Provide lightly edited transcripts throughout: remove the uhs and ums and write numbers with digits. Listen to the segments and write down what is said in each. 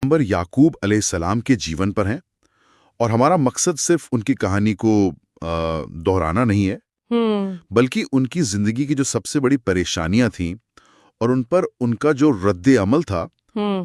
पैगंबर याकूब अलैहिस्सलाम के जीवन पर हैं और हमारा मकसद सिर्फ उनकी कहानी को दोहराना नहीं है, बल्कि उनकी जिंदगी की जो सबसे बड़ी परेशानियां थीं और उन पर उनका जो रद्द अमल था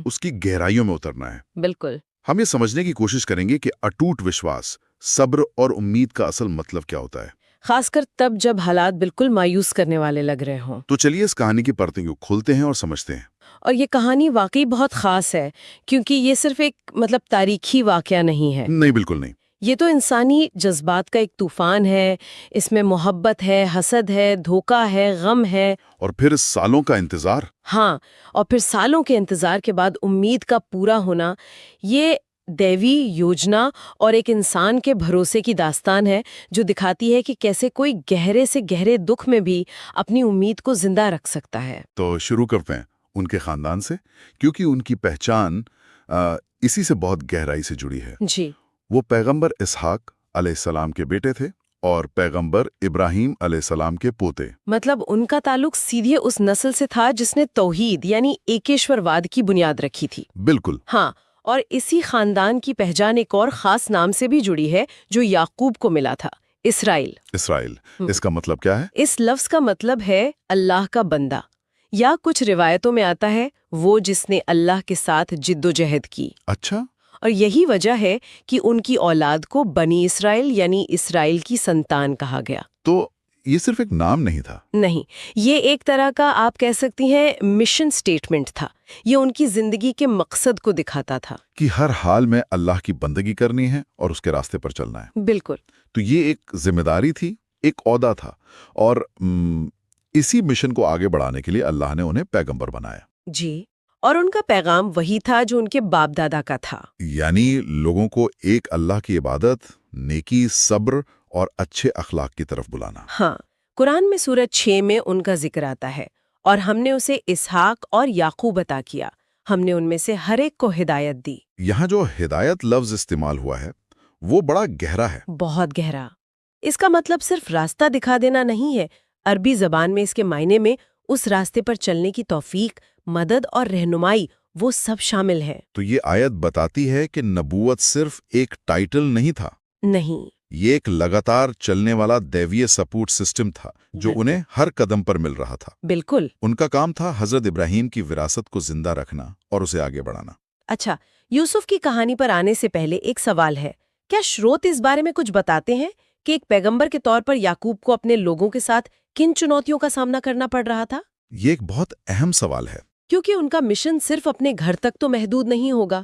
उसकी गहराइयों में उतरना है। बिल्कुल। हम ये समझने की कोशिश करेंगे कि अटूट विश्वास, सब्र और उम्मीद का असल मतलब क्या होता है। खासकर तब जब हालात बिल्कुल मायूस करने वाले लग रहे हों। तो चलिए इस कहानी की परतें को खोलते हैं और समझते हैं। और ये कहानी वाकई बहुत खास है, क्योंकि ये सिर्फ एक तारीखी वाकया नहीं है। नहीं, बिल्कुल नहीं। ये तो इंसानी जज्बात का एक तूफान है। इसमें मोहब्बत है, हसद है, धोखा है, गम है। और फिर सालों का इंतजार। हाँ, और फिर सालों के इंतजार के बाद उम्मीद का पूरा होना। ये दैवी योजना और एक इंसान के भरोसे की दास्तान है, जो दिखाती है कि कैसे कोई गहरे से गहरे दुख में भी अपनी उम्मीद को जिंदा रख सकता है। तो शुरू करते हैं उनके खानदान से, क्योंकि उनकी पहचान इसी से बहुत गहराई से जुड़ी है। जी। वो पैगंबर इसहाक अलैहिस्सलाम के बेटे थे और पैगंबर इब्राहीम अलैहिस्सलाम के पोते। मतलब उनका ताल्लुक सीधे उस नस्ल से था जिसने तौहीद यानी एकेश्वरवाद की बुनियाद रखी थी। बिल्कुल। हाँ, और इसी खानदान की पहचान एक और खास नाम से भी जुड़ी है जो याकूब को मिला था, इसराइल। इसराइल, इसका मतलब क्या है? इस लफ्ज का मतलब है अल्लाह का बंदा, या कुछ रिवायतों में आता है वो जिसने अल्लाह के साथ जिद्दोजहद की। अच्छा। और यही वजह है कि उनकी औलाद को बनी इसराइल यानी इसराइल की संतान कहा गया। तो ये सिर्फ एक नाम नहीं था? नहीं, ये एक तरह का आप कह सकती हैं मिशन स्टेटमेंट था। ये उनकी जिंदगी के मकसद को दिखाता था कि हर हाल में अल्लाह की बंदगी करनी है और उसके रास्ते पर चलना है। बिल्कुल। तो ये एक जिम्मेदारी थी, एक ओहदा था, और इसी मिशन को आगे बढ़ाने के लिए अल्लाह ने उन्हें पैगंबर बनाया। जी, और उनका पैगाम वही था जो उनके बाप दादा का था, यानी लोगों को एक अल्लाह की इबादत, नेकी, सब्र और अच्छे अखलाक की तरफ बुलाना। हाँ, कुरान में सूरत 6 में उनका जिक्र आता है, और हमने उसे इसहाक और याकूब अता किया। हमने उनमें से हर एक को हिदायत दी। यहाँ जो हिदायत लफ्ज इस्तेमाल हुआ है वो बड़ा गहरा है। बहुत गहरा। इसका मतलब सिर्फ रास्ता दिखा देना नहीं है। अरबी जबान में इसके मायने में उस रास्ते पर चलने की तौफीक, मदद और रहनुमाई, वो सब शामिल है। तो ये आयत बताती है कि नबूवत सिर्फ एक टाइटल नहीं था। नहीं, ये एक लगातार चलने वाला दैवीय सपोर्ट सिस्टम था जो उन्हें हर कदम पर मिल रहा था। बिल्कुल। उनका काम था हजरत इब्राहीम की विरासत को जिंदा रखना और उसे आगे बढ़ाना। अच्छा, यूसुफ की कहानी पर आने से पहले एक सवाल है। क्या स्रोत इस बारे में कुछ बताते हैं कि एक पैगंबर के तौर पर याकूब को अपने लोगों के साथ किन चुनौतियों का सामना करना पड़ रहा था? ये एक बहुत अहम सवाल है, क्योंकि उनका मिशन सिर्फ अपने घर तक तो महदूद नहीं होगा।